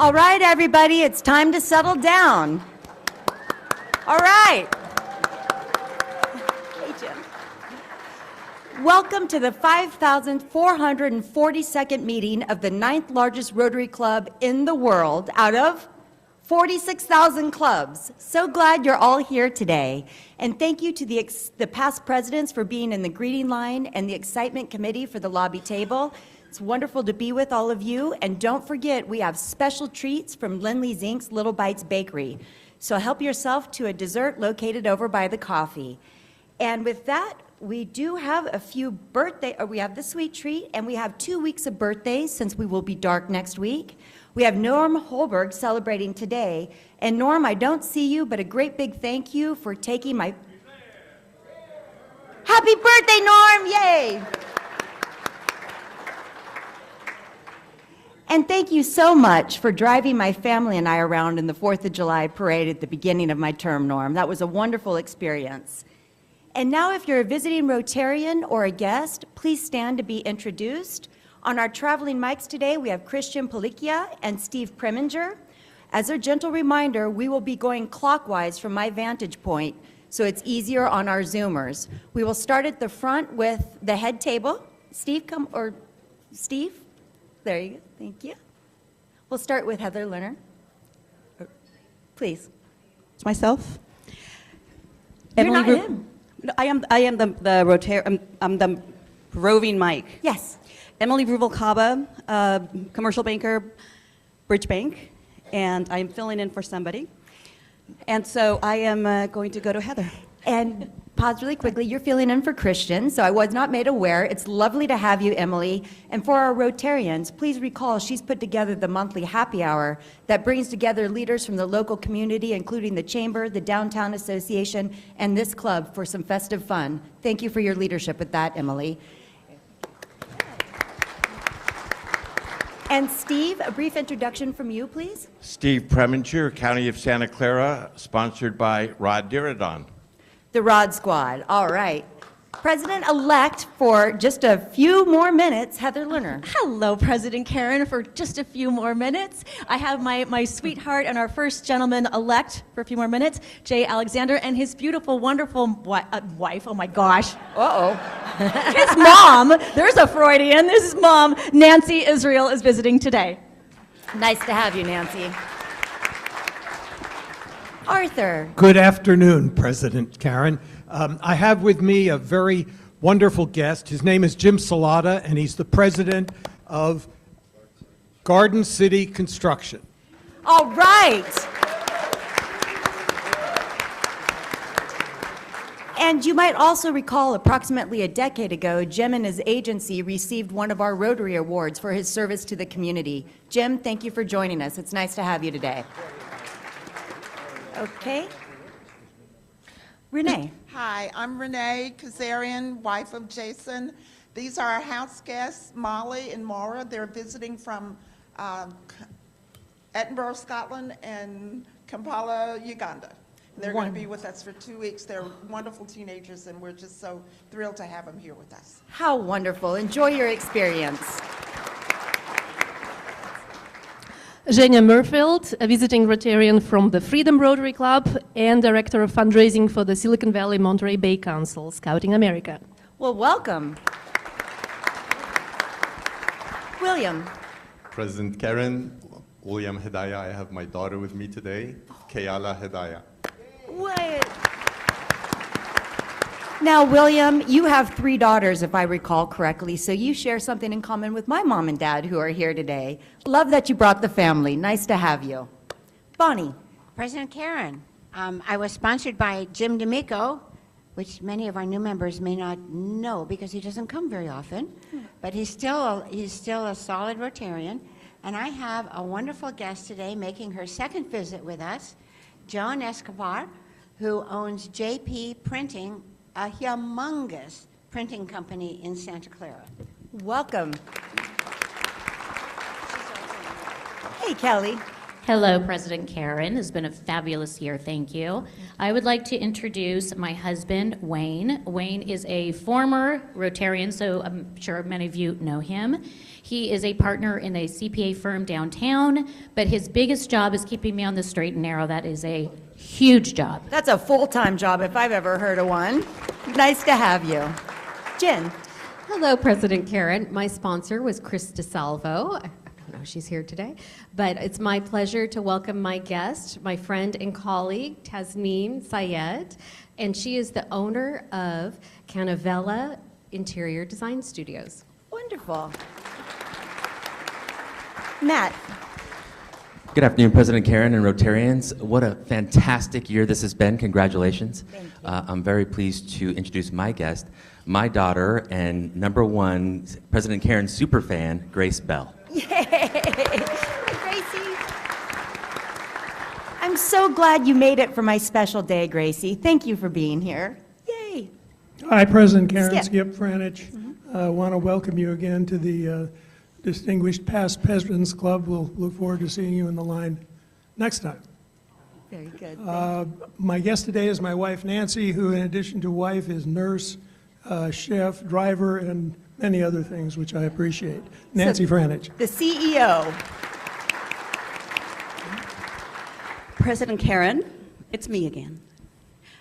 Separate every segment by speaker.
Speaker 1: All right, everybody, it's time to settle down. All right. Hey, Jim. Welcome to the 5,442nd meeting of the 9th largest Rotary Club in the world out of 46,000 clubs. So glad you're all here today. And thank you to the past presidents for being in the greeting line and the excitement committee for the lobby table. It's wonderful to be with all of you. And don't forget, we have special treats from Lindley Zink's Little Bites Bakery. So help yourself to a dessert located over by the coffee. And with that, we do have a few we have the sweet treat, and we have 2 weeks of birthdays since we will be dark next week. We have Norm Holberg celebrating today. And Norm, I don't see you, but a great big thank you for taking my... Happy birthday, Norm! Yay! And thank you so much for driving my family and I around in the 4th of July parade at the beginning of my term, Norm. That was a wonderful experience. And now if you're a visiting Rotarian or a guest, please stand to be introduced. On our traveling mics today, we have Christian Palikia and Steve Preminger. As a gentle reminder, we will be going clockwise from my vantage point, so it's easier on our Zoomers. We will start at the front with the head table. Steve, Steve? There you go, thank you. We'll start with Heather Lerner. Please.
Speaker 2: It's myself.
Speaker 1: You're not him.
Speaker 2: I am I'm the roving mic.
Speaker 1: Yes.
Speaker 2: Emily Ruvalcaba, commercial banker, Bridge Bank, and I'm filling in for somebody. And so I am going to go to Heather.
Speaker 1: And pause really quickly, you're filling in for Christian, so I was not made aware. It's lovely to have you, Emily. And for our Rotarians, please recall she's put together the monthly happy hour that brings together leaders from the local community, including the Chamber, the Downtown Association, and this club for some festive fun. Thank you for your leadership with that, Emily. And Steve, a brief introduction from you, please.
Speaker 3: Steve Preminger, County of Santa Clara, sponsored by Rod Diridon.
Speaker 1: The Rod Squad, all right. President-elect for just a few more minutes, Heather Lerner.
Speaker 4: Hello, President Karen, for just a few more minutes. I have my sweetheart and our first gentleman-elect for a few more minutes, Jay Alexander, and his beautiful, wonderful wife, oh my gosh.
Speaker 1: Uh-oh.
Speaker 4: His mom, there's a Freudian, this is mom, Nancy Israel is visiting today.
Speaker 1: Nice to have you, Nancy. Arthur.
Speaker 5: Good afternoon, President Karen. I have with me a very wonderful guest. His name is Jim Salata, and he's the president of Garden City Construction.
Speaker 1: All right. And you might also recall approximately a decade ago, Jim and his agency received one of our Rotary Awards for his service to the community. Jim, thank you for joining us. It's nice to have you today. Okay. Renee.
Speaker 6: Hi, I'm Renee Kazarian, wife of Jason. These are our house guests, Molly and Maura. They're visiting from Edinburgh, Scotland, and Kampala, Uganda. They're going to be with us for 2 weeks. They're wonderful teenagers, and we're just so thrilled to have them here with us.
Speaker 1: How wonderful. Enjoy your experience.
Speaker 7: Zhenya Murfield, a visiting Rotarian from the Freedom Rotary Club and Director of Fundraising for the Silicon Valley Monterey Bay Council, Scouting America.
Speaker 1: Well, welcome. William.
Speaker 8: President Karen, William Hedaya, I have my daughter with me today, Kayala Hedaya.
Speaker 1: What? Now, William, you have 3 daughters, if I recall correctly, so you share something in common with my mom and dad who are here today. Love that you brought the family. Nice to have you. Bonnie.
Speaker 9: President Karen, I was sponsored by Jim D'Amico, which many of our new members may not know because he doesn't come very often, but he's still a solid Rotarian. And I have a wonderful guest today making her second visit with us, Joan Escobar, who owns JP Printing, a humongous printing company in Santa Clara.
Speaker 1: Welcome. Hey, Kelly.
Speaker 10: Hello, President Karen. It's been a fabulous year, thank you. I would like to introduce my husband, Wayne. Wayne is a former Rotarian, so I'm sure many of you know him. He is a partner in a CPA firm downtown, but his biggest job is keeping me on the straight and narrow. That is a huge job.
Speaker 1: That's a full-time job if I've ever heard of one. Nice to have you. Jen.
Speaker 11: Hello, President Karen. My sponsor was Chris DeSalvo. I don't know if she's here today, but it's my pleasure to welcome my guest, my friend and colleague, Tasneem Syed, and she is the owner of Canavella Interior Design Studios.
Speaker 1: Wonderful. Matt.
Speaker 12: Good afternoon, President Karen and Rotarians. What a fantastic year this has been. Congratulations.
Speaker 1: Thank you.
Speaker 12: I'm very pleased to introduce my guest, my daughter and #1 President Karen superfan, Grace Bell.
Speaker 1: Yay! Gracie. I'm so glad you made it for my special day, Gracie. Thank you for being here. Yay!
Speaker 13: Hi, President Karen.
Speaker 1: Skip.
Speaker 13: Skip Franich. I want to welcome you again to the Distinguished Past Presidents Club. We'll look forward to seeing you in the line next time.
Speaker 1: Very good.
Speaker 13: My guest today is my wife, Nancy, who in addition to wife is nurse, chef, driver, and many other things, which I appreciate. Nancy Franich.
Speaker 1: The CEO.
Speaker 2: President Karen, it's me again.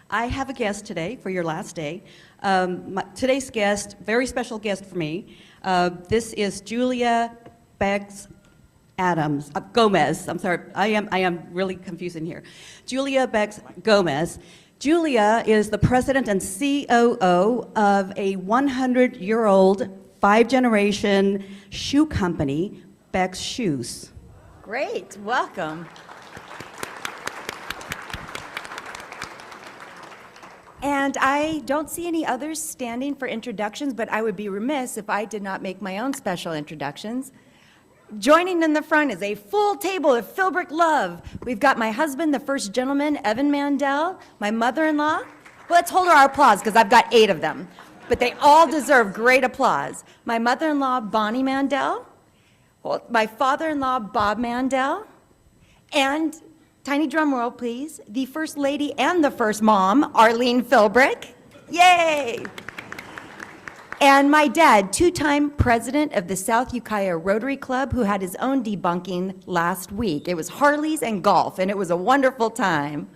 Speaker 2: I have a guest today for your last day. Today's guest, very special guest for me. This is Julia Gomez. I'm sorry, I am really confusing here. Julia Bex Gomez. Julia is the president and COO of a 100-year-old, 5-generation shoe company, Beck's Shoes.
Speaker 1: Great, welcome. And I don't see any others standing for introductions, but I would be remiss if I did not make my own special introductions. Joining in the front is a full table of Philbrick love. We've got my husband, the first gentleman, Evan Mandel, my mother-in-law. Well, let's hold our applause because I've got 8 of them, but they all deserve great applause. My mother-in-law, Bonnie Mandel, my father-in-law, Bob Mandel, and, tiny drum roll please, the first lady and the first mom, Arlene Philbrick. Yay! And my dad, 2-time president of the South Ukiah Rotary Club, who had his own debunking last week. It was Harleys and golf, and it was a wonderful time.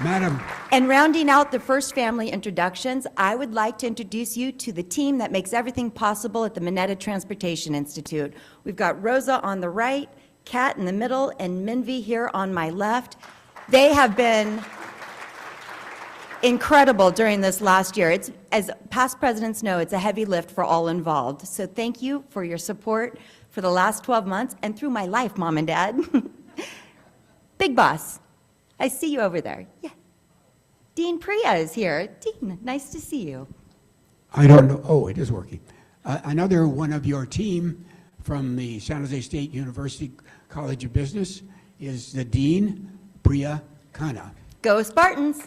Speaker 14: Madam.
Speaker 1: And rounding out the first family introductions, I would like to introduce you to the team that makes everything possible at the Minetta Transportation Institute. We've got Rosa on the right, Kat in the middle, and Minvi here on my left. They have been incredible during this last year. It's, as past presidents know, it's a heavy lift for all involved. So thank you for your support for the last 12 months and through my life, Mom and Dad. Big Boss, I see you over there. Yeah. Dean Priya is here. Dean, nice to see you.
Speaker 14: I don't know. Oh, it is working. Another one of your team from the San Jose State University College of Business is the Dean Priya Khanna.
Speaker 1: Go Spartans.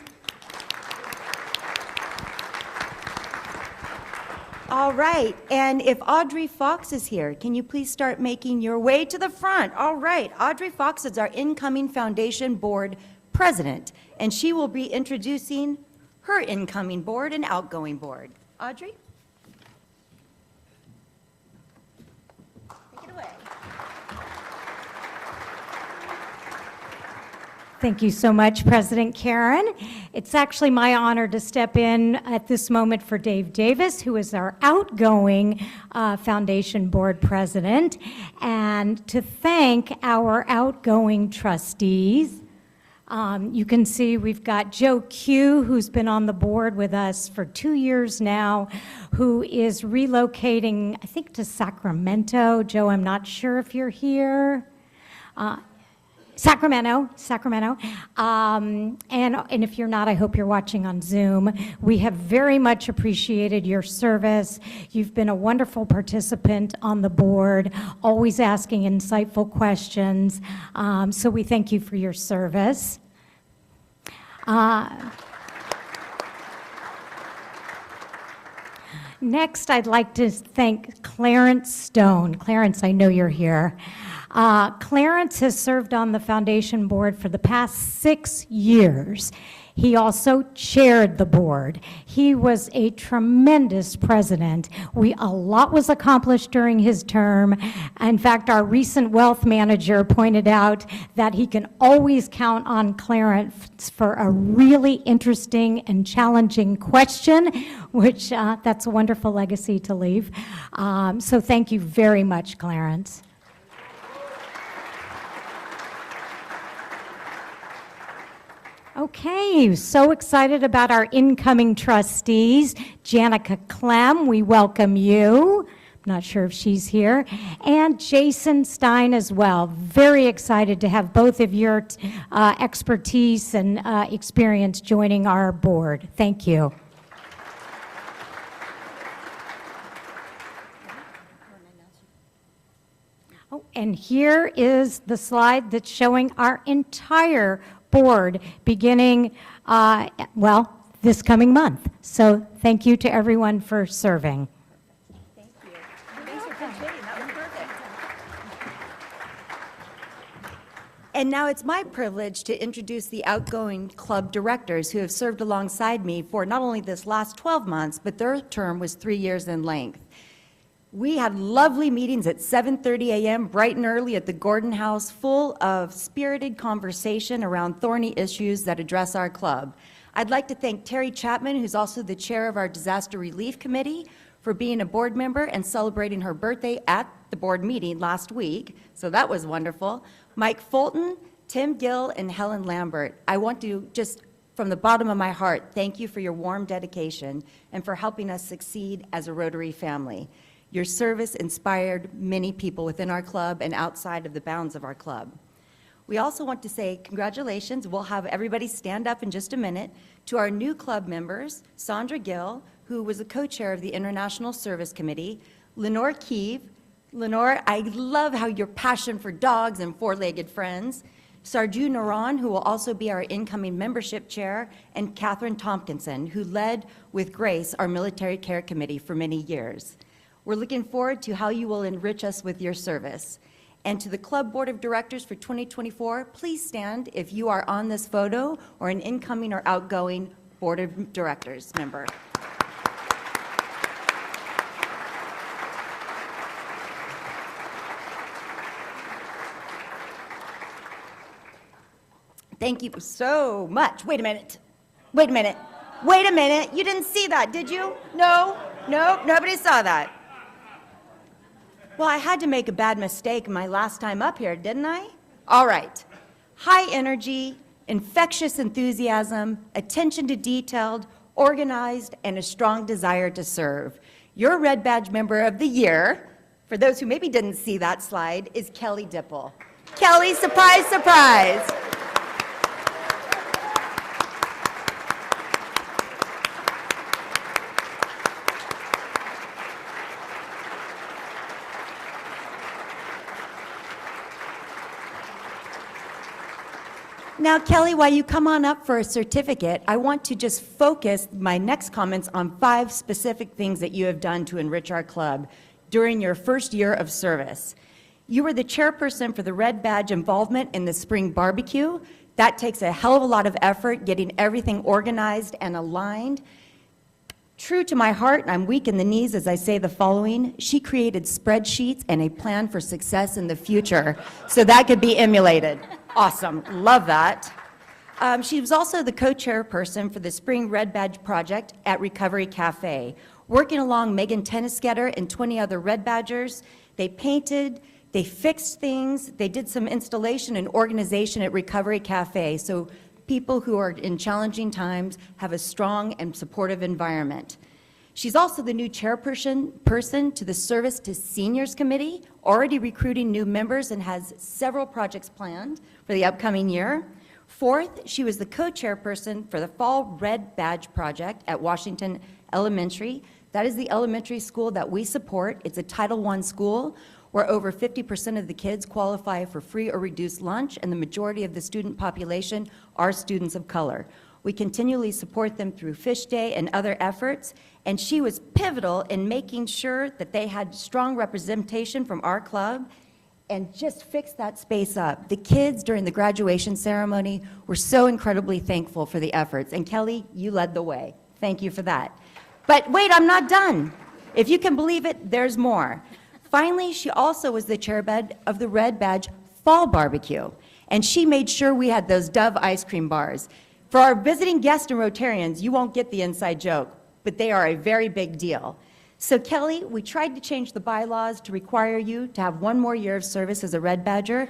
Speaker 1: All right, and if Audrey Fox is here, can you please start making your way to the front? All right, Audrey Fox is our incoming foundation board president, and she will be introducing her incoming board and outgoing board. Audrey? Take it away.
Speaker 15: Thank you so much, President Karen. It's actually my honor to step in at this moment for Dave Davis, who is our outgoing foundation board president, and to thank our outgoing trustees. You can see we've got Joe Q, who's been on the board with us for 2 years now, who is relocating, I think, to Sacramento. Joe, I'm not sure if you're here. Sacramento. And if you're not, I hope you're watching on Zoom. We have very much appreciated your service. You've been a wonderful participant on the board, always asking insightful questions. So we thank you for your service. Next, I'd like to thank Clarence Stone. Clarence, I know you're here. Clarence has served on the foundation board for the past 6 years. He also chaired the board. He was a tremendous president. A lot was accomplished during his term. In fact, our recent wealth manager pointed out that he can always count on Clarence for a really interesting and challenging question, which that's a wonderful legacy to leave. So thank you very much, Clarence. Okay, so excited about our incoming trustees. Janica Clem, we welcome you. I'm not sure if she's here. And Jason Stein as well. Very excited to have both of your expertise and experience joining our board. Thank you. Oh, and here is the slide that's showing our entire board beginning, well, this coming month. So thank you to everyone for serving.
Speaker 1: Thank you. Thanks for participating. That was perfect. And now it's my privilege to introduce the outgoing club directors who have served alongside me for not only this last 12 months, but their term was 3 years in length. We had lovely meetings at 7:30 a.m., bright and early at the Gordon House, full of spirited conversation around thorny issues that address our club. I'd like to thank Terry Chapman, who's also the chair of our Disaster Relief Committee, for being a board member and celebrating her birthday at the board meeting last week, so that was wonderful. Mike Fulton, Tim Gill, and Helen Lambert. I want to just, from the bottom of my heart, thank you for your warm dedication and for helping us succeed as a Rotary family. Your service inspired many people within our club and outside of the bounds of our club. We also want to say congratulations. We'll have everybody stand up in just a minute to our new club members, Sandra Gill, who was the co-chair of the International Service Committee, Lenore Keeve. Lenore, I love how your passion for dogs and four-legged friends. Sarju Naran, who will also be our incoming membership chair, and Catherine Tompkinson, who led with Grace our Military Care Committee for many years. We're looking forward to how you will enrich us with your service. And to the Club Board of Directors for 2024, please stand if you are on this photo or an incoming or outgoing Board of Directors member. Thank you so much. Wait a minute. Wait a minute. Wait a minute. You didn't see that, did you? No? No? Nobody saw that. Well, I had to make a bad mistake my last time up here, didn't I? All right. High energy, infectious enthusiasm, attention to detailed, organized, and a strong desire to serve. Your Red Badge Member of the Year, for those who maybe didn't see that slide, is Kelly Dipple. Kelly, surprise, surprise. Now, Kelly, while you come on up for a certificate, I want to just focus my next comments on 5 specific things that you have done to enrich our club during your first year of service. You were the chairperson for the Red Badge involvement in the spring barbecue. That takes a hell of a lot of effort, getting everything organized and aligned. True to my heart, and I'm weak in the knees as I say the following, she created spreadsheets and a plan for success in the future so that could be emulated. Awesome, love that. She was also the co-chairperson for the Spring Red Badge Project at Recovery Cafe. Working along Megan Tennisgetter and 20 other Red Badgers, they painted, they fixed things, they did some installation and organization at Recovery Cafe, so people who are in challenging times have a strong and supportive environment. She's also the new chairperson to the Service to Seniors Committee, already recruiting new members and has several projects planned for the upcoming year. Fourth, she was the co-chairperson for the Fall Red Badge Project at Washington Elementary. That is the elementary school that we support. It's a Title I school where over 50% of the kids qualify for free or reduced lunch, and the majority of the student population are students of color. We continually support them through Fish Day and other efforts, and she was pivotal in making sure that they had strong representation from our club and just fix that space up. The kids during the graduation ceremony were so incredibly thankful for the efforts, and Kelly, you led the way. Thank you for that. But wait, I'm not done. If you can believe it, there's more. Finally, she also was the chair of the Red Badge Fall Barbecue, and she made sure we had those Dove ice cream bars. For our visiting guests and Rotarians, you won't get the inside joke, but they are a very big deal. So Kelly, we tried to change the bylaws to require you to have one more year of service as a Red Badger,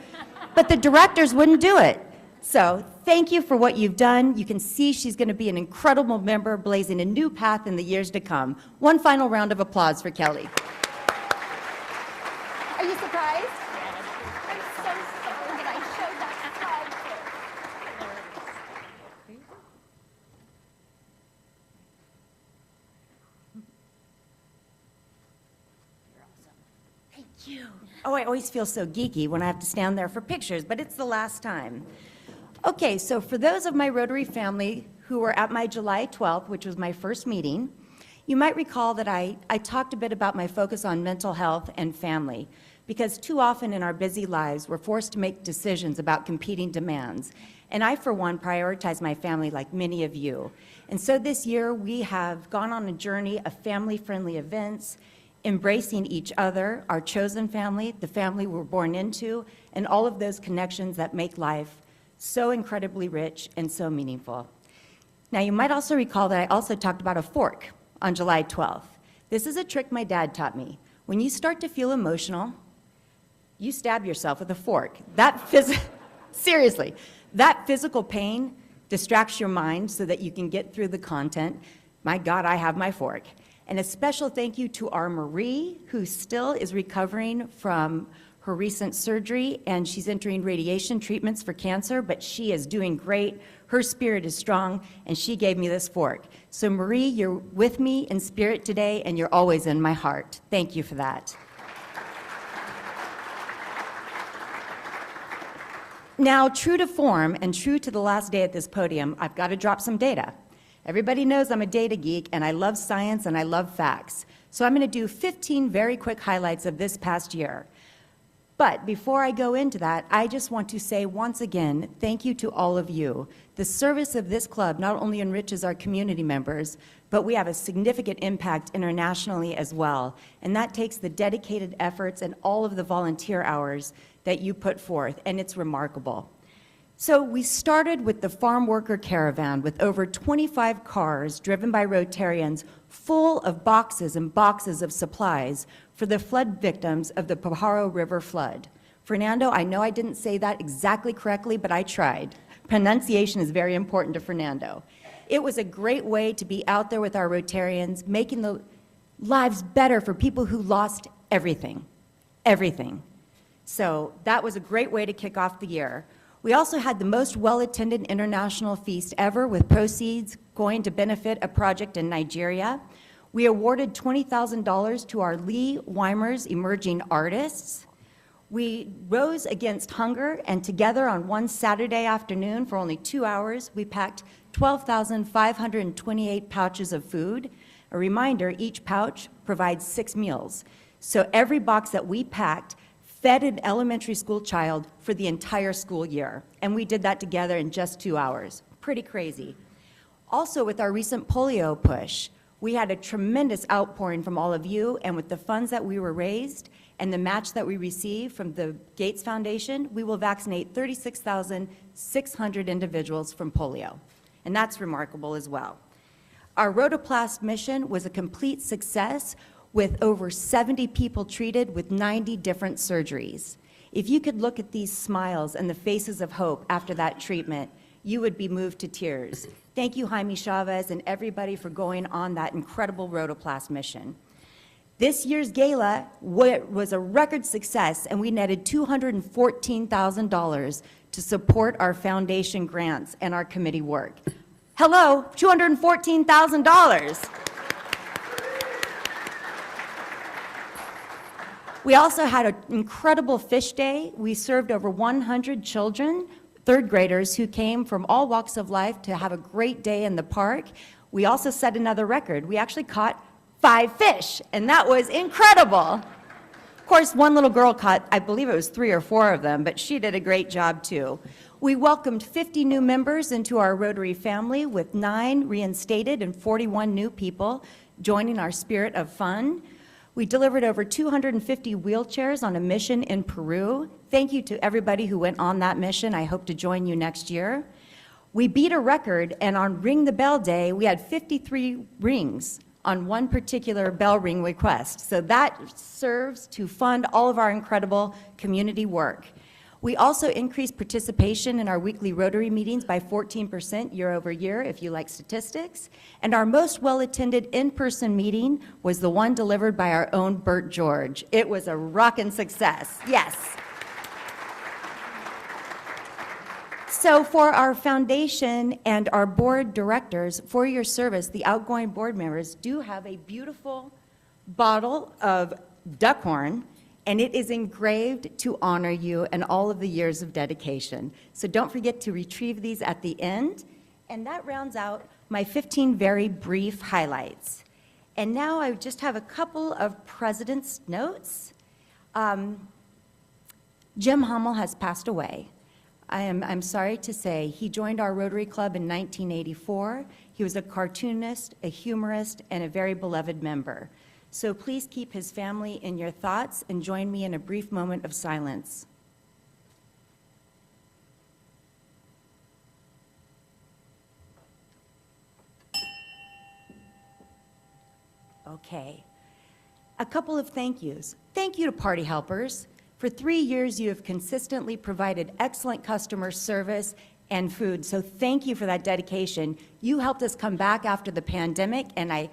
Speaker 1: but the directors wouldn't do it. So thank you for what you've done. You can see she's going to be an incredible member, blazing a new path in the years to come. One final round of applause for Kelly. Are you surprised? I'm so sorry that I showed that slide. Thank you. Oh, I always feel so geeky when I have to stand there for pictures, but it's the last time. Okay, so for those of my Rotary family who were at my July 12th, which was my first meeting, you might recall that I talked a bit about my focus on mental health and family, because too often in our busy lives, we're forced to make decisions about competing demands. And I, for one, prioritize my family like many of you. And so this year, we have gone on a journey of family-friendly events, embracing each other, our chosen family, the family we're born into, and all of those connections that make life so incredibly rich and so meaningful. Now, you might also recall that I also talked about a fork on July 12th. This is a trick my dad taught me. When you start to feel emotional, you stab yourself with a fork. Seriously, that physical pain distracts your mind so that you can get through the content. My God, I have my fork. And a special thank you to our Marie, who still is recovering from her recent surgery, and she's entering radiation treatments for cancer, but she is doing great. Her spirit is strong, and she gave me this fork. So Marie, you're with me in spirit today, and you're always in my heart. Thank you for that. Now, true to form and true to the last day at this podium, I've got to drop some data. Everybody knows I'm a data geek, and I love science, and I love facts. So I'm going to do 15 very quick highlights of this past year. But before I go into that, I just want to say once again, thank you to all of you. The service of this club not only enriches our community members, but we have a significant impact internationally as well. And that takes the dedicated efforts and all of the volunteer hours that you put forth, and it's remarkable. So we started with the Farm Worker Caravan with over 25 cars driven by Rotarians full of boxes and boxes of supplies for the flood victims of the Pajaro River flood. Fernando, I know I didn't say that exactly correctly, but I tried. Pronunciation is very important to Fernando. It was a great way to be out there with our Rotarians, making the lives better for people who lost everything, everything. So that was a great way to kick off the year. We also had the most well-attended international feast ever, with proceeds going to benefit a project in Nigeria. We awarded $20,000 to our Lee Weimers Emerging Artists. We rose against hunger, and together on one Saturday afternoon for only 2 hours, we packed 12,528 pouches of food. A reminder, each pouch provides 6 meals. So every box that we packed fed an elementary school child for the entire school year. And we did that together in just 2 hours. Pretty crazy. Also, with our recent polio push, we had a tremendous outpouring from all of you, and with the funds that we were raised and the match that we received from the Gates Foundation, we will vaccinate 36,600 individuals from polio. And that's remarkable as well. Our Rhodoplast mission was a complete success, with over 70 people treated with 90 different surgeries. If you could look at these smiles and the faces of hope after that treatment, you would be moved to tears. Thank you, Jaime Chavez, and everybody for going on that incredible Rhodoplast mission. This year's gala was a record success, and we netted $214,000 to support our foundation grants and our committee work. Hello, $214,000. We also had an incredible fish day. We served over 100 children third graders who came from all walks of life to have a great day in the park. We also set another record. We actually caught 5 fish, and that was incredible. Of course, one little girl caught, I believe it was 3 or 4 of them, but she did a great job too. We welcomed 50 new members into our Rotary family, with 9 reinstated and 41 new people joining our spirit of fun. We delivered over 250 wheelchairs on a mission in Peru. Thank you to everybody who went on that mission. I hope to join you next year. We beat a record, and on Ring the Bell Day, we had 53 rings on one particular bell ring request. So that serves to fund all of our incredible community work. We also increased participation in our weekly Rotary meetings by 14% year over year, if you like statistics. And our most well-attended in-person meeting was the one delivered by our own Bert George. It was a rockin' success, yes. So for our foundation and our board directors, for your service, the outgoing board members do have a beautiful bottle of duckhorn, and it is engraved to honor you and all of the years of dedication. So don't forget to retrieve these at the end. And that rounds out my 15 very brief highlights. And now I just have a couple of president's notes. Jim Hummel has passed away. I'm sorry to say, he joined our Rotary Club in 1984. He was a cartoonist, a humorist, and a very beloved member. So please keep his family in your thoughts and join me in a brief moment of silence. Okay. A couple of thank yous. Thank you to Party Helpers. For 3 years, you have consistently provided excellent customer service and food, so thank you for that dedication. You helped us come back after the pandemic, and I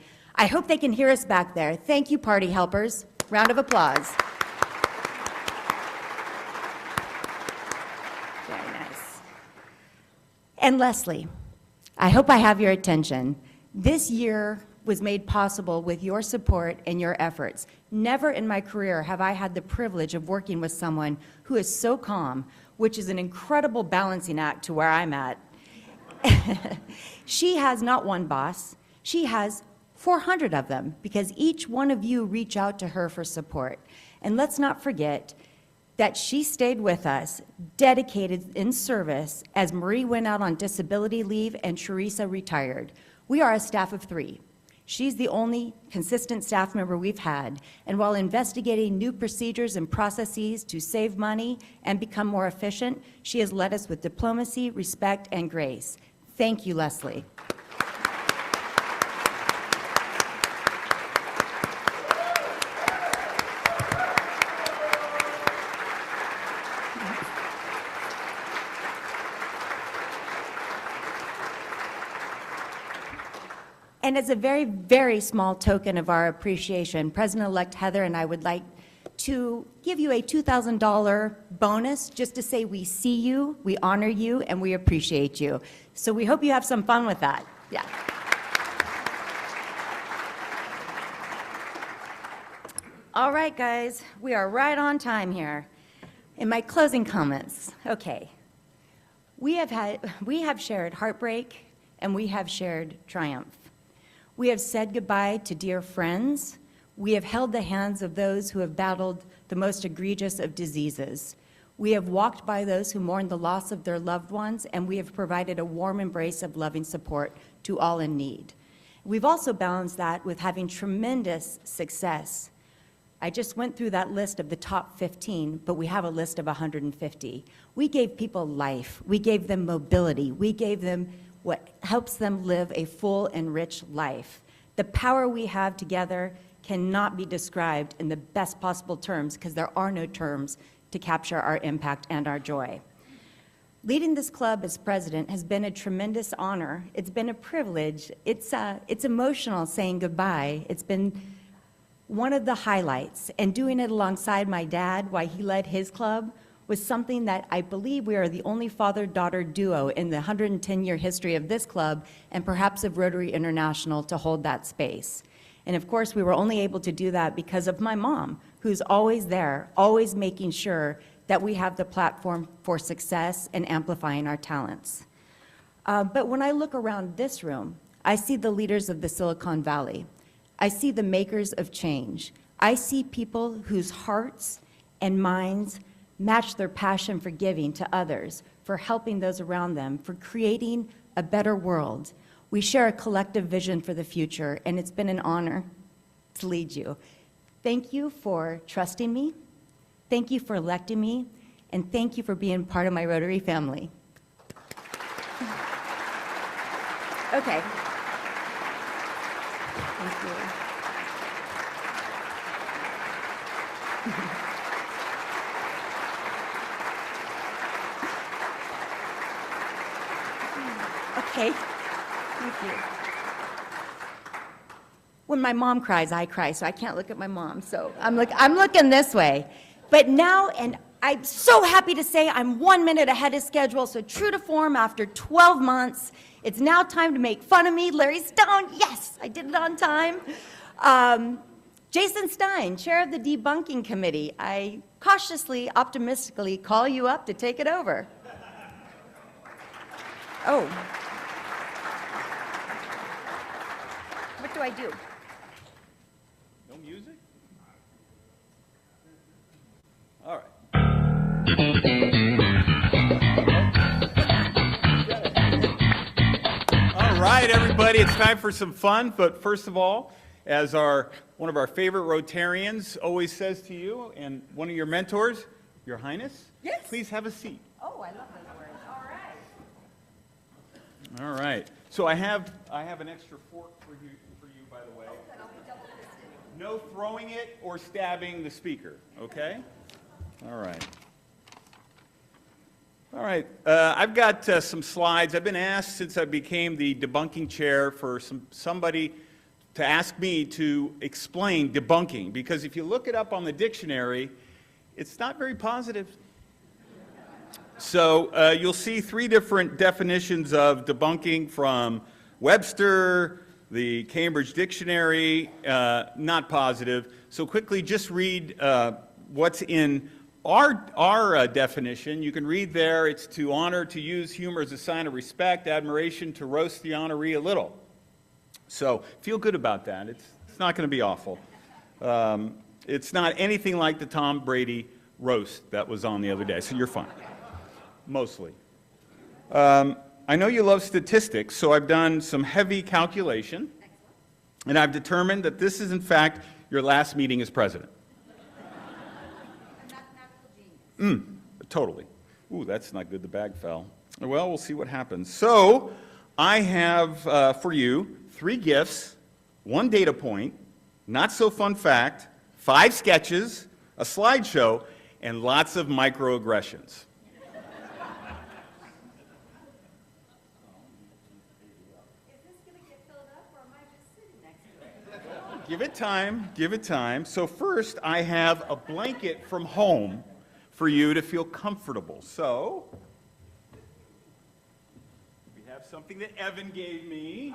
Speaker 1: hope they can hear us back there. Thank you, Party Helpers. Round of applause. Very nice. And Leslie, I hope I have your attention. This year was made possible with your support and your efforts. Never in my career have I had the privilege of working with someone who is so calm, which is an incredible balancing act to where I'm at. She has not one boss, she has 400 of them, because each one of you reach out to her for support. And let's not forget that she stayed with us, dedicated in service, as Marie went out on disability leave and Teresa retired. We are a staff of 3. She's the only consistent staff member we've had, and while investigating new procedures and processes to save money and become more efficient, she has led us with diplomacy, respect, and grace. Thank you, Leslie. And as a very, very small token of our appreciation, President-elect Heather and I would like to give you a $2,000 bonus just to say we see you, we honor you, and we appreciate you. So we hope you have some fun with that. Yeah. All right, guys, we are right on time here. In my closing comments, okay, we have shared heartbreak and we have shared triumph. We have said goodbye to dear friends. We have held the hands of those who have battled the most egregious of diseases. We have walked by those who mourn the loss of their loved ones, and we have provided a warm embrace of loving support to all in need. We've also balanced that with having tremendous success. I just went through that list of the top 15, but we have a list of 150. We gave people life. We gave them mobility. We gave them what helps them live a full and rich life. The power we have together cannot be described in the best possible terms, because there are no terms to capture our impact and our joy. Leading this club as president has been a tremendous honor. It's been a privilege. It's emotional saying goodbye. It's been one of the highlights, and doing it alongside my dad while he led his club was something that I believe we are the only father-daughter duo in the 110-year history of this club, and perhaps of Rotary International, to hold that space. And of course, we were only able to do that because of my mom, who's always there, always making sure that we have the platform for success and amplifying our talents. But when I look around this room, I see the leaders of the Silicon Valley. I see the makers of change. I see people whose hearts and minds match their passion for giving to others, for helping those around them, for creating a better world. We share a collective vision for the future, and it's been an honor to lead you. Thank you for trusting me. Thank you for electing me, and thank you for being part of my Rotary family. Okay. Thank you. Okay. Thank you. When my mom cries, I cry, so I can't look at my mom. So I'm looking this way. But now, and I'm so happy to say I'm 1 minute ahead of schedule, so true to form, after 12 months, it's now time to make fun of me. Larry Stone, yes, I did it on time. Jason Stein, chair of the Debunking Committee, I cautiously, optimistically call you up to take it over. Oh. What do I do?
Speaker 16: No music? All right. All right, everybody, it's time for some fun. But first of all, as one of our favorite Rotarians always says to you, and one of your mentors, Your Highness, yes, please have a seat.
Speaker 1: Oh, I love those words. All right.
Speaker 16: All right. So I have an extra fork for you, by the way. No throwing it or stabbing the speaker, okay? All right. All right. I've got some slides. I've been asked since I became the debunking chair for somebody to ask me to explain debunking, because if you look it up on the dictionary, it's not very positive. So you'll see 3 different definitions of debunking from Webster, the Cambridge Dictionary, not positive. So quickly just read what's in our definition. You can read there, it's to honor, to use humor as a sign of respect, admiration, to roast the honoree a little. So feel good about that. It's not going to be awful. It's not anything like the Tom Brady roast that was on the other day, so you're fine. Mostly. I know you love statistics, so I've done some heavy calculation, and I've determined that this is, in fact, your last meeting as president. Totally. Ooh, that's not good. The bag fell. Well, we'll see what happens. So I have for you 3 gifts, 1 data point, not so fun fact, 5 sketches, a slideshow, and lots of microaggressions. Give it time, give it time. So first, I have a blanket from home for you to feel comfortable. So, we have something that Evan gave me.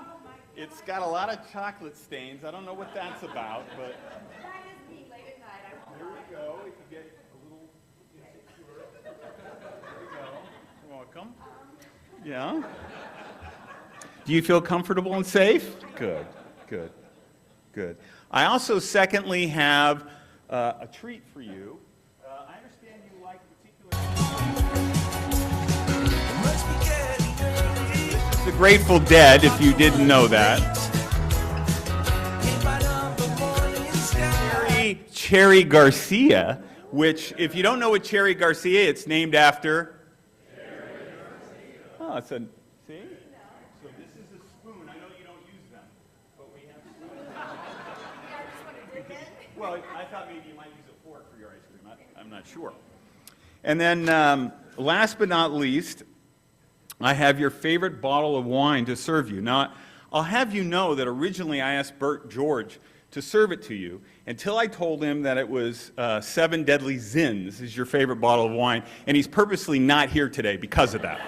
Speaker 16: It's got a lot of chocolate stains. I don't know what that's about, but here we go. If you get a little insecure. There we go. You're welcome. Yeah? Do you feel comfortable and safe? Good, good. Good. I also, secondly, have a treat for you. I understand you like particular... The Grateful Dead, if you didn't know that. Cherry Garcia, which, if you don't know what Cherry Garcia, it's named after... Oh, it's a... See? So this is a spoon. I know you don't use them, but we have spoons. Well, I thought maybe you might use a fork for your ice cream. I'm not sure. And then, last but not least, I have your favorite bottle of wine to serve you. Now, I'll have you know that originally I asked Bert George to serve it to you until I told him that it was 7 Deadly Zins is your favorite bottle of wine, and he's purposely not here today because of that.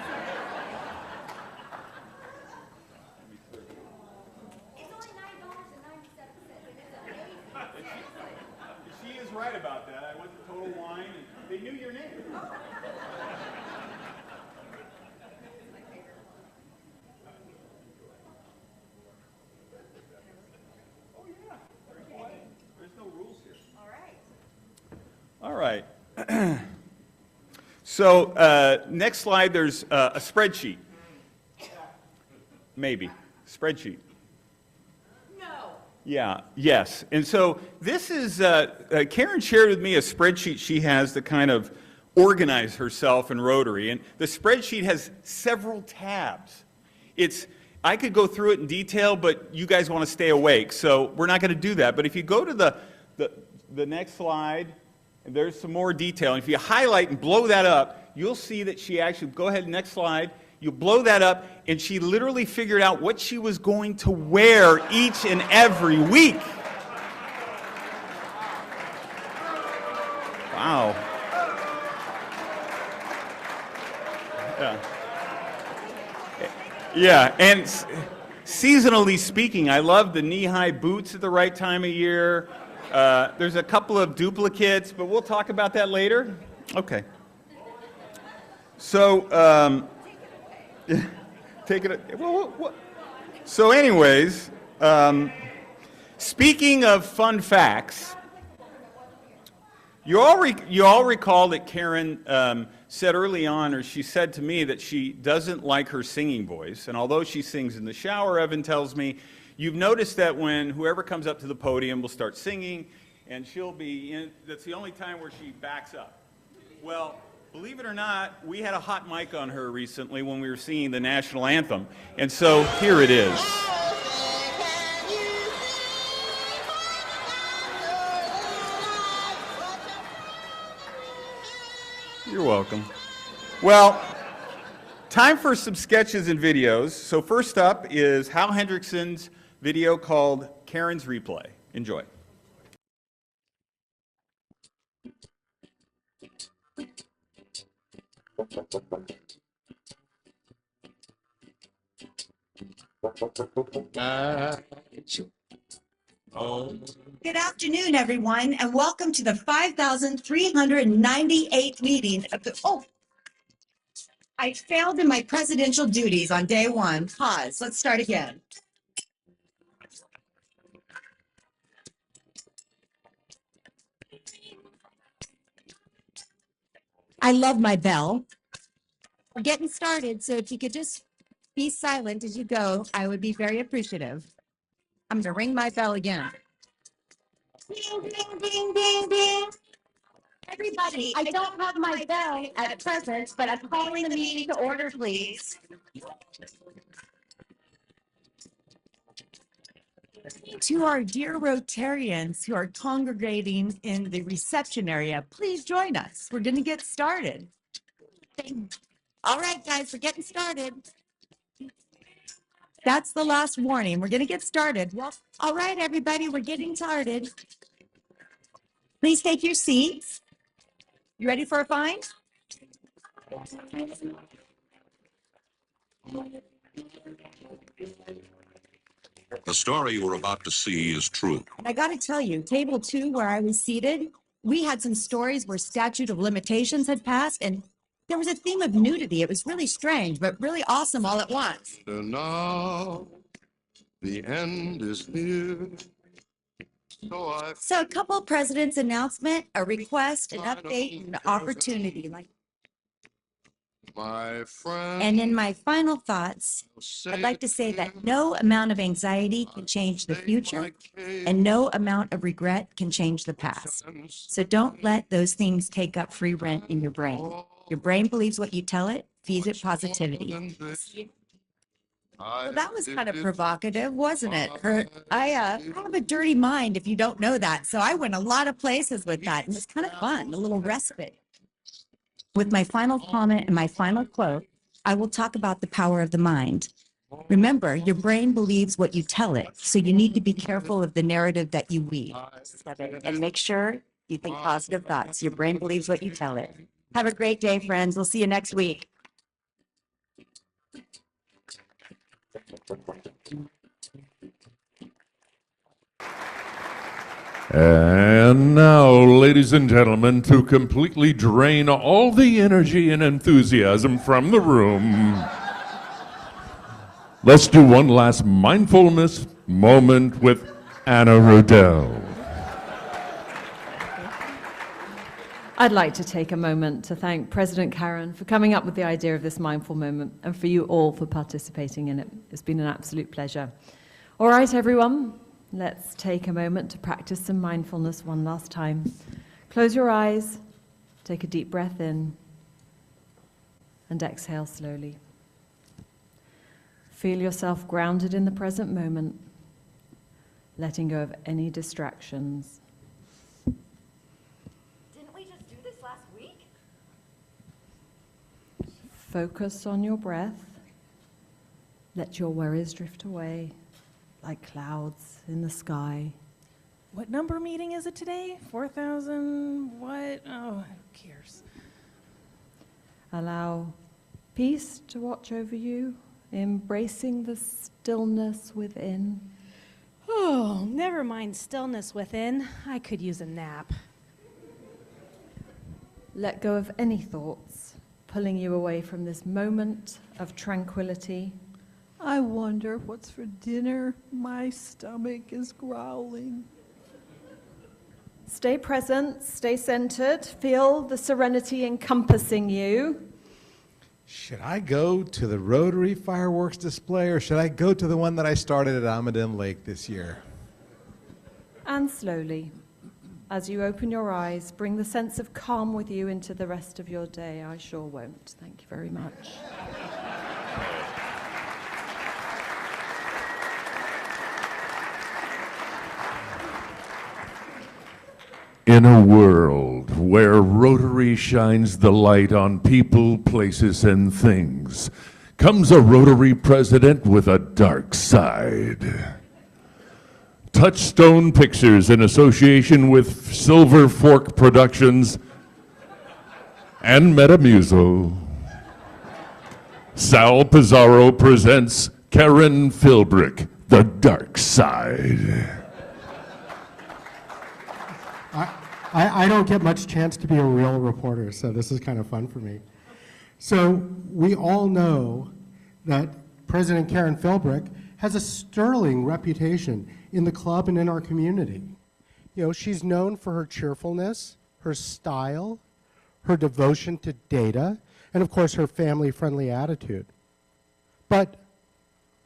Speaker 16: She is right about that. I went to Total Wine, and They knew your name. Oh, yeah. There's no rules here. All right. So next slide, there's a spreadsheet. Maybe. Spreadsheet. Yeah, yes. And so this is, Karen shared with me a spreadsheet she has to kind of organize herself in Rotary. And the spreadsheet has several tabs. I could go through it in detail, but you guys want to stay awake, so we're not going to do that. But if you go to the next slide, there's some more detail. And if you highlight and blow that up, you'll see that she actually, go ahead, next slide. You blow that up, and she literally figured out what she was going to wear each and every week. Wow. Yeah. Yeah, and seasonally speaking, I love the knee-high boots at the right time of year. There's a couple of duplicates, but we'll talk about that later. Okay. So, take it. Well, so, anyways, speaking of fun facts, you all recall that Karen said early on, or she said to me, that she doesn't like her singing voice. And although she sings in the shower, Evan tells me, you've noticed that when whoever comes up to the podium will start singing, and she'll be in. That's the only time where she backs up. Well, believe it or not, we had a hot mic on her recently when we were singing the national anthem. And so here it is. You're welcome. Well, time for some sketches and videos. So first up is Hal Hendrickson's video called Karen's Replay. Enjoy.
Speaker 1: Good afternoon, everyone, and welcome to the 5,398th meeting of the, I failed in my presidential duties on day one. Pause. Let's start again. I love my bell. We're getting started, so if you could just be silent as you go, I would be very appreciative. I'm gonna ring my bell again. Ding, ding, ding, ding, ding. Everybody, I don't have my bell at present, but I'm calling the meeting to order, please. To our dear Rotarians who are congregating in the reception area, please join us. We're going to get started. All right, guys, we're getting started. That's the last warning. We're going to get started. Well, all right, everybody, we're getting started. Please take your seats. You ready for a find?
Speaker 17: The story you are about to see is true.
Speaker 1: I got to tell you, table 2, where I was seated, we had some stories where statute of limitations had passed, and there was a theme of nudity. It was really strange, but really awesome all at once.
Speaker 17: And now, the end is near.
Speaker 1: So a couple president's announcement, a request, an update, and an opportunity.
Speaker 17: My friend.
Speaker 1: And in my final thoughts, I'd like to say that no amount of anxiety can change the future, and no amount of regret can change the past. So don't let those things take up free rent in your brain. Your brain believes what you tell it, feeds it positivity. Well, that was kind of provocative, wasn't it? I have a dirty mind if you don't know that. So I went a lot of places with that, and it was kind of fun, a little respite. With my final comment and my final quote, I will talk about the power of the mind. Remember, your brain believes what you tell it, so you need to be careful of the narrative that you weave. And make sure you think positive thoughts. Your brain believes what you tell it. Have a great day, friends. We'll see you next week.
Speaker 17: And
Speaker 18: And now, ladies and gentlemen, to completely drain all the energy and enthusiasm from the room, let's do one last mindfulness moment with Anna Rodell.
Speaker 19: I'd like to take a moment to thank President Karen for coming up with the idea of this mindful moment and for you all for participating in it. It's been an absolute pleasure. All right, everyone, let's take a moment to practice some mindfulness one last time. Close your eyes, take a deep breath in, and exhale slowly. Feel yourself grounded in the present moment, letting go of any distractions. Focus on your breath. Let your worries drift away like clouds in the sky.
Speaker 4: What number meeting is it today? 4,000 what? Oh, who cares?
Speaker 19: Allow peace to watch over you, embracing the stillness within.
Speaker 20: Oh, never mind stillness within. I could use a nap.
Speaker 19: Let go of any thoughts pulling you away from this moment of tranquility.
Speaker 21: I wonder what's for dinner. My stomach is growling.
Speaker 19: Stay present, stay centered, feel the serenity encompassing you.
Speaker 22: Should I go to the Rotary fireworks display or should I go to the one that I started at Almaden Lake this year?
Speaker 19: And slowly, as you open your eyes, bring the sense of calm with you into the rest of your day. I sure won't. Thank you very much.
Speaker 18: In a world where Rotary shines the light on people, places, and things, comes a Rotary president with a dark side. Touchstone Pictures, in association with Silver Fork Productions and Metamuso, Sal Pizarro presents Karen Philbrick, The Dark Side.
Speaker 23: I don't get much chance to be a real reporter, so this is kind of fun for me. So we all know that President Karen Philbrick has a sterling reputation in the club and in our community. You know, she's known for her cheerfulness, her style, her devotion to data, and of course her family-friendly attitude. But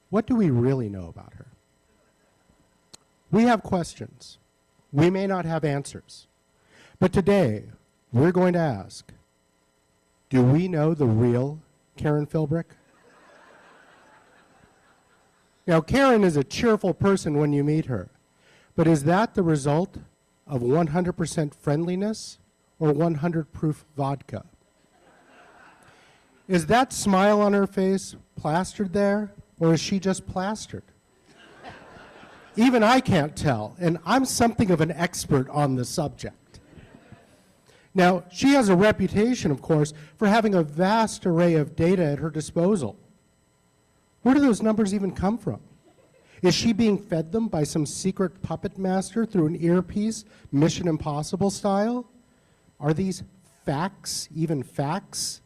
Speaker 23: what do we really know about her? We have questions. We may not have answers. But today, we're going to ask, do we know the real Karen Philbrick? Now, Karen is a cheerful person when you meet her, but is that the result of 100% friendliness or 100 proof vodka? Is that smile on her face plastered there, or is she just plastered? Even I can't tell, and I'm something of an expert on the subject. Now, she has a reputation, of course, for having a vast array of data at her disposal. Where do those numbers even come from? Is she being fed them by some secret puppet master through an earpiece, Mission Impossible style? Are these facts even facts?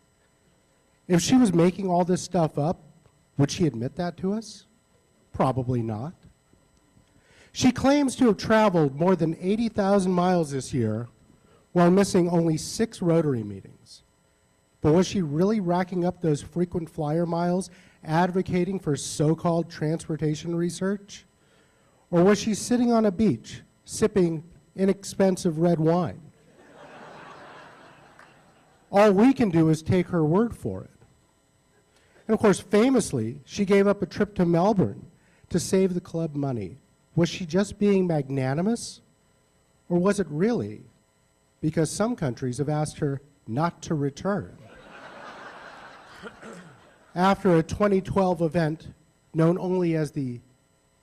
Speaker 23: If she was making all this stuff up, would she admit that to us? Probably not. She claims to have traveled more than 80,000 miles this year while missing only 6 Rotary meetings. But was she really racking up those frequent flyer miles advocating for so-called transportation research? Or was she sitting on a beach sipping inexpensive red wine? All we can do is take her word for it. And of course, famously, she gave up a trip to Melbourne to save the club money. Was she just being magnanimous? Or was it really because some countries have asked her not to return? After a 2012 event known only as the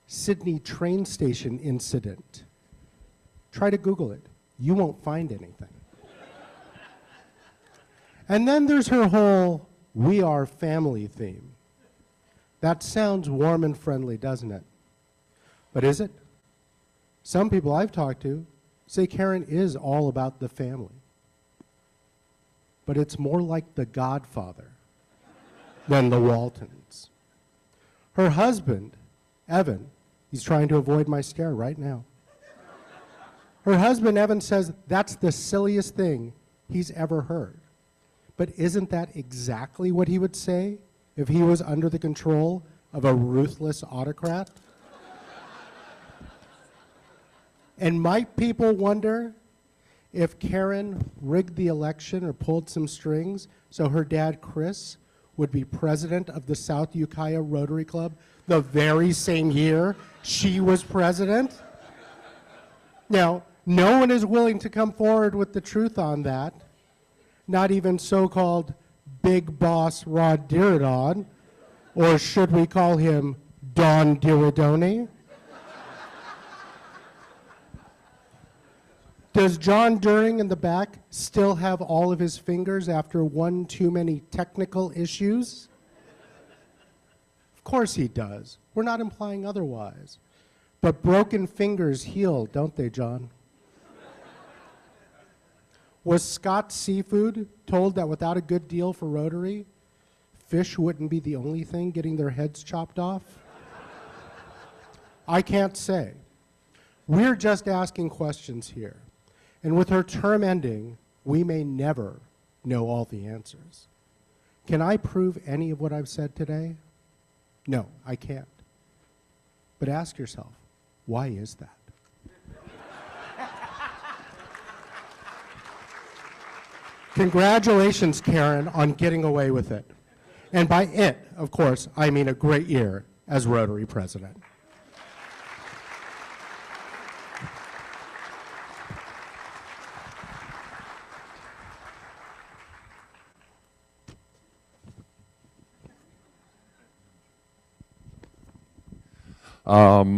Speaker 23: Sydney train station incident. Try to Google it. You won't find anything. And then there's her whole "we are family" theme. That sounds warm and friendly, doesn't it? But is it? Some people I've talked to say Karen is all about the family. But it's more like The Godfather than the Waltons. Her husband, Evan, he's trying to avoid my stare right now. Her husband, Evan, says that's the silliest thing he's ever heard. But isn't that exactly what he would say if he was under the control of a ruthless autocrat? And might people wonder if Karen rigged the election or pulled some strings so her dad, Chris, would be president of the South Ukiah Rotary Club the very same year she was president? Now, no one is willing to come forward with the truth on that, not even so-called Big Boss Rod Diridon, or should we call him Don Diridoni? Does John During in the back still have all of his fingers after one too many technical issues? Of course he does. We're not implying otherwise. But broken fingers heal, don't they, John? Was Scott Seafood told that without a good deal for Rotary, fish wouldn't be the only thing getting their heads chopped off? I can't say. We're just asking questions here. And with her term ending, we may never know all the answers. Can I prove any of what I've said today? No, I can't. But ask yourself, why is that? Congratulations, Karen, on getting away with it. And by it, of course, I mean a great year as Rotary president.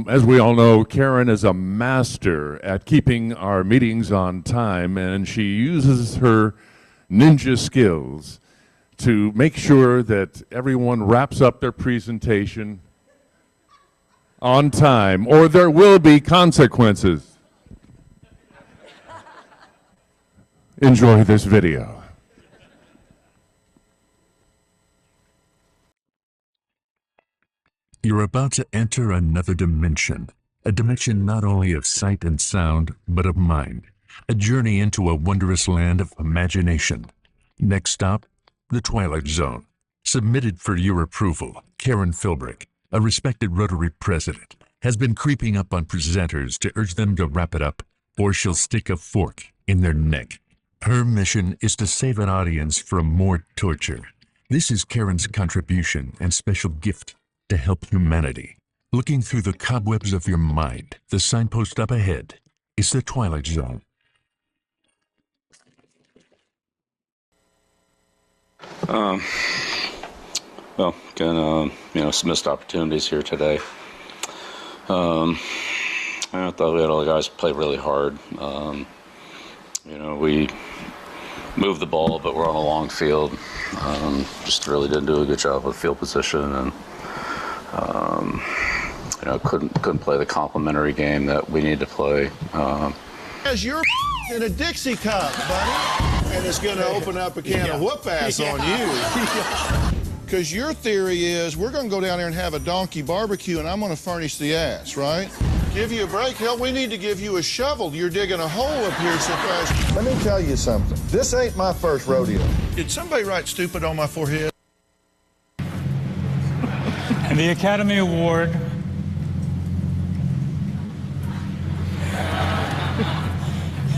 Speaker 18: As we all know, Karen is a master at keeping our meetings on time, and she uses her ninja skills to make sure that everyone wraps up their presentation on time, or there will be consequences. Enjoy this video.
Speaker 3: You're about to enter another dimension, a dimension not only of sight and sound, but of mind, a journey into a wondrous land of imagination. Next stop, the Twilight Zone. Submitted for your approval, Karen Philbrick, a respected Rotary president, has been creeping up on presenters to urge them to wrap it up, or she'll stick a fork in their neck. Her mission is to save an audience from more torture. This is Karen's contribution and special gift to help humanity. Looking through the cobwebs of your mind, the signpost up ahead is the Twilight Zone.
Speaker 5: Well, again, some missed opportunities here today. I thought we had all the guys play really hard. We moved the ball, but we're on a long field. Just really didn't do a good job with field position, and couldn't play the complementary game that we need to play.
Speaker 6: As you're in a Dixie cup, buddy, and it's going to open up a can of whoop-ass on you. Because your theory is we're going to go down there and have a donkey barbecue, and I'm going to furnish the ass, right? Give you a break? Hell, we need to give you a shovel. You're digging a hole up here so fast. Let me tell you something. This ain't my first rodeo. Did somebody write stupid on my forehead?
Speaker 24: And the Academy Award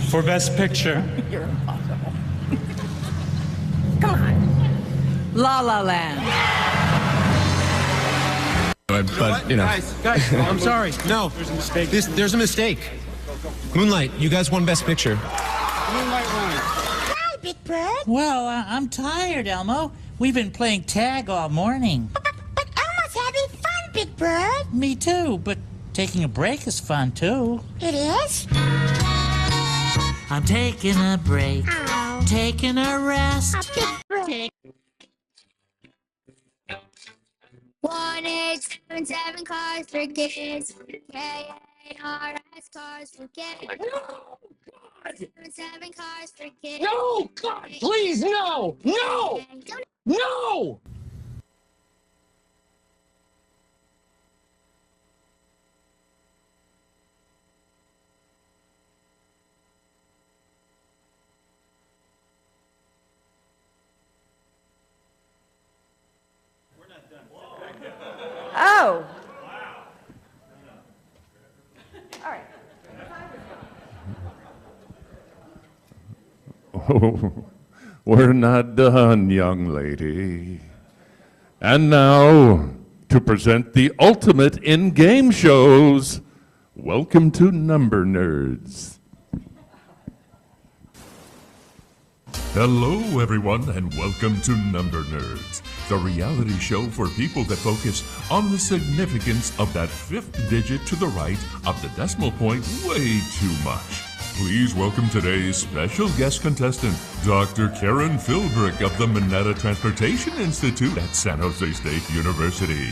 Speaker 24: for Best Picture.
Speaker 25: You're impossible. Come on. La La Land.
Speaker 26: Guys, I'm sorry. No, there's a mistake. There's a mistake. Moonlight, you guys won Best Picture.
Speaker 25: Moonlight won. Hi, Big Bird.
Speaker 27: Well, I'm tired, Elmo. We've been playing tag all morning.
Speaker 25: But Elmo's having fun, Big Bird.
Speaker 27: Me too, but taking a break is fun too.
Speaker 25: It is?
Speaker 27: I'm taking a break.
Speaker 25: Ow.
Speaker 27: Taking a rest.
Speaker 25: Big Bird.
Speaker 28: 1-877 cars for kids. KARS cars for kids.
Speaker 25: No, God, please, no, no, no.
Speaker 1: Oh. All right.
Speaker 18: Oh, we're not done, young lady. And now, to present the ultimate in game shows, welcome to Number Nerds.
Speaker 3: Hello, everyone, and welcome to Number Nerds, the reality show for people that focus on the significance of that fifth digit to the right of the decimal point way too much. Please welcome today's special guest contestant, Dr. Karen Philbrick of the Minetta Transportation Institute at San Jose State University.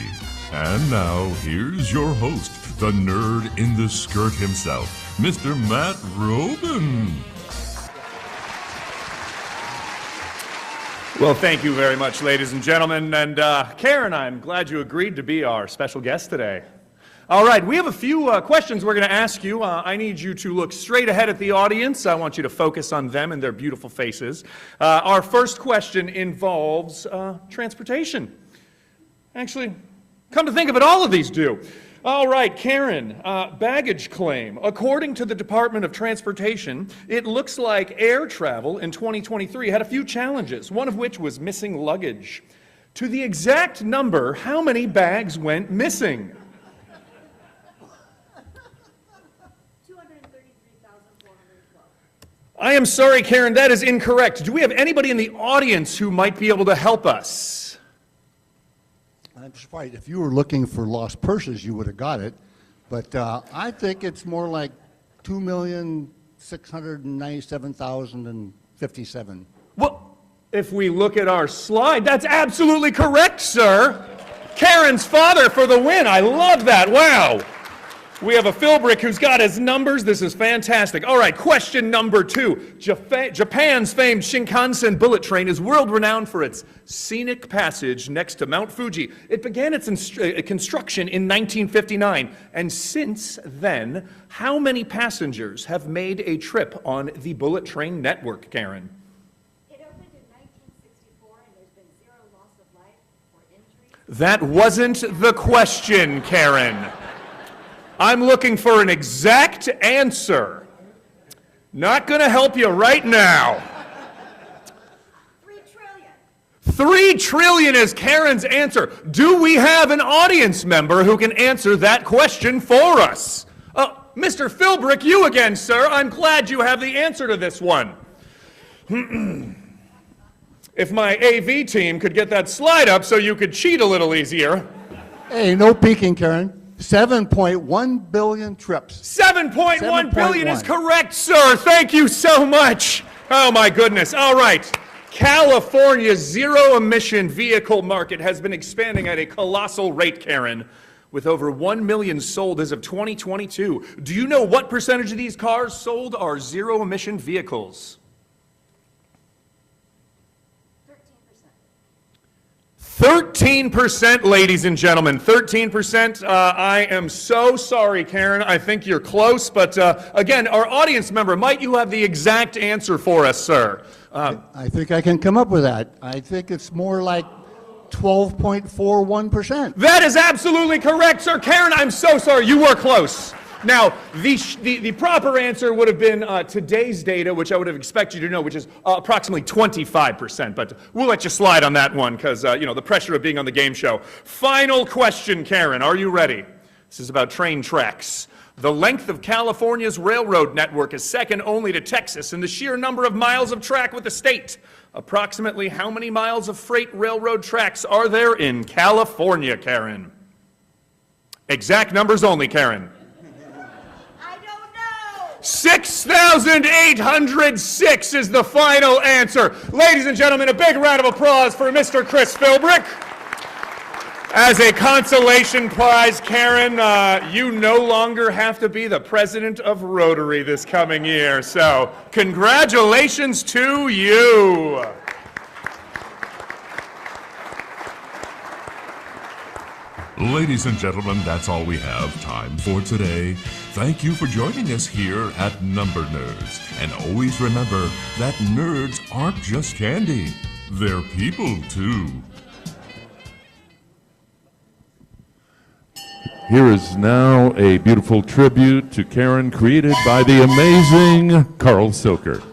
Speaker 3: And now, here's your host, the nerd in the skirt himself, Mr. Matt Robin.
Speaker 16: Well, thank you very much, ladies and gentlemen. And Karen, I'm glad you agreed to be our special guest today. All right, we have a few questions we're going to ask you. I need you to look straight ahead at the audience. I want you to focus on them and their beautiful faces. Our first question involves transportation. Actually, come to think of it, all of these do. All right, Karen, baggage claim. According to the Department of Transportation, it looks like air travel in 2023 had a few challenges, one of which was missing luggage. To the exact number, how many bags went missing? I am sorry, Karen, that is incorrect. Do we have anybody in the audience who might be able to help us?
Speaker 7: I'm surprised. If you were looking for lost purses, you would have got it. But I think it's more like 2,697,057.
Speaker 16: Well, if we look at our slide, that's absolutely correct, sir. Karen's father for the win. I love that. Wow. We have a Philbrick who's got his numbers. This is fantastic. All right, question number 2. Japan's famed Shinkansen bullet train is world-renowned for its scenic passage next to Mount Fuji. It began its construction in 1959. And since then, how many passengers have made a trip on the bullet train network, Karen?
Speaker 1: It opened in 1964, and there's been 0 loss of life or injury.
Speaker 16: That wasn't the question, Karen. I'm looking for an exact answer. Not going to help you right now.
Speaker 1: 3 trillion.
Speaker 16: 3 trillion is Karen's answer. Do we have an audience member who can answer that question for us? Mr. Philbrick, you again, sir. I'm glad you have the answer to this one. If my AV team could get that slide up so you could cheat a little easier.
Speaker 7: Hey, no peeking, Karen. 7.1 billion trips.
Speaker 16: 7.1 billion is correct, sir. Thank you so much. Oh, my goodness. All right. California's zero-emission vehicle market has been expanding at a colossal rate, Karen, with over 1 million sold as of 2022. Do you know what percentage of these cars sold are zero-emission vehicles? 13%, ladies and gentlemen, 13%. I am so sorry, Karen. I think you're close, but again, our audience member, might you have the exact answer for us, sir?
Speaker 7: I think I can come up with that. I think it's more like 12.41%.
Speaker 16: That is absolutely correct, sir. Karen, I'm so sorry. You were close. Now, the proper answer would have been today's data, which I would have expected you to know, which is approximately 25%. But we'll let you slide on that one because, the pressure of being on the game show. Final question, Karen. Are you ready? This is about train tracks. The length of California's railroad network is second only to Texas in the sheer number of miles of track with the state. Approximately how many miles of freight railroad tracks are there in California, Karen? Exact numbers only, Karen. 6,806 is the final answer. Ladies and gentlemen, a big round of applause for Mr. Chris Philbrick. As a consolation prize, Karen, you no longer have to be the president of Rotary this coming year. So, congratulations to you.
Speaker 3: Ladies and gentlemen, that's all we have time for today. Thank you for joining us here at Number Nerds. And always remember that nerds aren't just candy, they're people too.
Speaker 18: Here is now a beautiful tribute to Karen created by the amazing Carl Silker.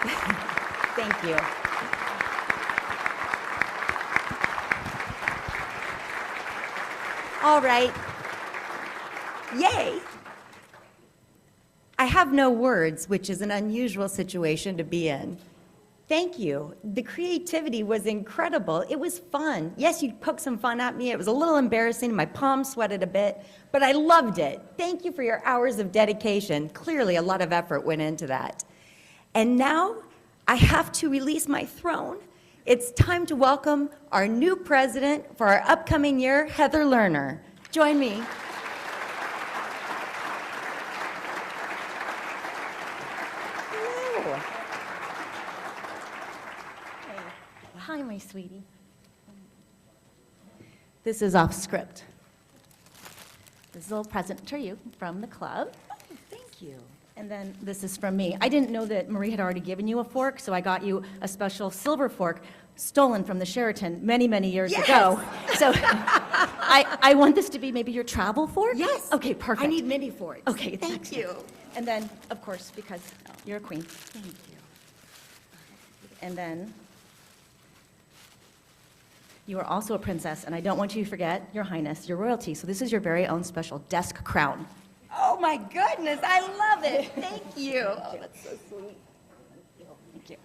Speaker 1: Thank you. All right. Yay. I have no words, which is an unusual situation to be in. Thank you. The creativity was incredible. It was fun. Yes, you poked some fun at me. It was a little embarrassing. My palms sweated a bit, but I loved it. Thank you for your hours of dedication. Clearly, a lot of effort went into that. And now I have to release my throne. It's time to welcome our new president for our upcoming year, Heather Lerner. Join me. Hello.
Speaker 4: Hi, my sweetie. This is off script. This is a little present to you from the club.
Speaker 1: Oh, thank you.
Speaker 4: And then this is from me. I didn't know that Marie had already given you a fork, so I got you a special silver fork stolen from the Sheraton many, many years ago. So I want this to be maybe your travel fork?
Speaker 1: Yes.
Speaker 4: Okay, perfect.
Speaker 1: I need mini forks.
Speaker 4: Okay,
Speaker 1: Thank you.
Speaker 4: And then, of course, because you're a queen.
Speaker 1: Thank you.
Speaker 4: And then you are also a princess, and I don't want you to forget, Your Highness, your royalty. So this is your very own special desk crown.
Speaker 1: Oh my goodness, I love it. Thank you. Oh, that's so sweet. Thank you.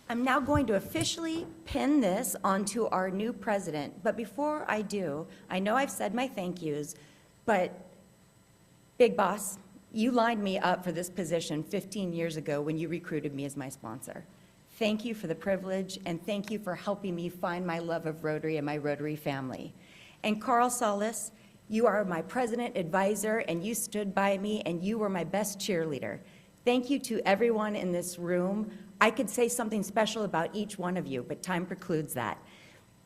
Speaker 1: I'm now going to officially pin this onto our new president. But before I do, I know I've said my thank yous, but Big Boss, you lined me up for this position 15 years ago when you recruited me as my sponsor. Thank you for the privilege, and thank you for helping me find my love of Rotary and my Rotary family. And Carl Solis, you are my president advisor, and you stood by me, and you were my best cheerleader. Thank you to everyone in this room. I could say something special about each one of you, but time precludes that.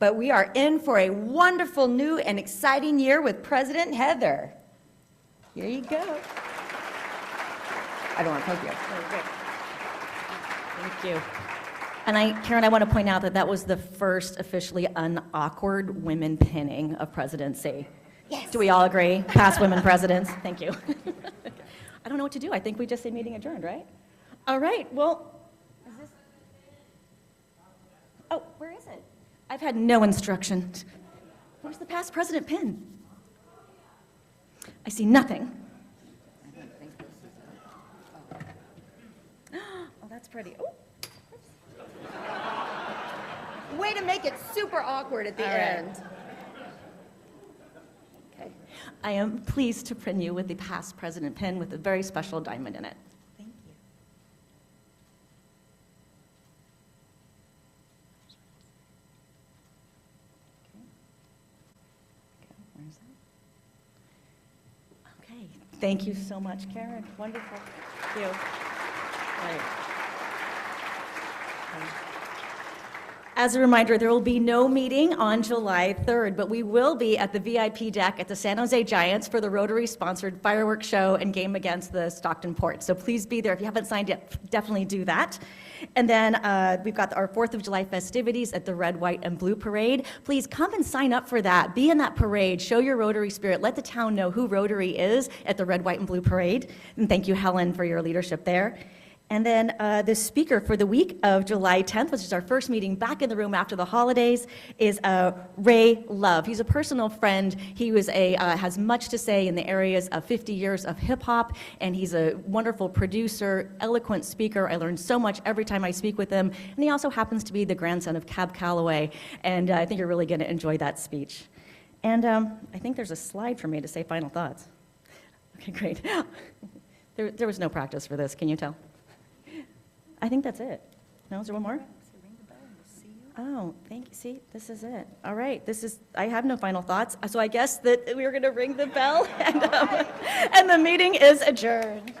Speaker 1: But we are in for a wonderful new and exciting year with President Heather. Here you go. I don't want to poke you.
Speaker 4: Thank you. And Karen, I want to point out that that was the first officially unawkward women pinning of presidency.
Speaker 1: Yes.
Speaker 4: Do we all agree? Past women presidents? Thank you. I don't know what to do. I think we just say meeting adjourned, right? All right, well, is this? Oh, where is it? I've had no instruction. Where's the past president pin? I see nothing. Oh, that's pretty. Oh.
Speaker 1: Way to make it super awkward at the end.
Speaker 4: Okay. I am pleased to pin you with the past president pin with a very special diamond in it.
Speaker 1: Thank you.
Speaker 4: Where's that? Okay. Thank you so much, Karen. Wonderful. Thank you. Right. As a reminder, there will be no meeting on July 3rd, but we will be at the VIP deck at the San Jose Giants for the Rotary-sponsored fireworks show and game against the Stockton Port. So please be there. If you haven't signed yet, definitely do that. And then we've got our 4th of July festivities at the Red, White, and Blue Parade. Please come and sign up for that. Be in that parade. Show your Rotary spirit. Let the town know who Rotary is at the Red, White, and Blue Parade. And thank you, Helen, for your leadership there. And then the speaker for the week of July 10th, which is our first meeting back in the room after the holidays, is Ray Love. He's a personal friend. He was has much to say in the areas of 50 years of hip hop, and he's a wonderful producer, eloquent speaker. I learn so much every time I speak with him. And he also happens to be the grandson of Cab Calloway, and I think you're really going to enjoy that speech. And I think there's a slide for me to say final thoughts. Okay, great. There was no practice for this, can you tell? I think that's it. No, is there one more? Oh, thank you. See, this is it. All right, I have no final thoughts. So I guess that we're going to ring the bell, and the meeting is adjourned.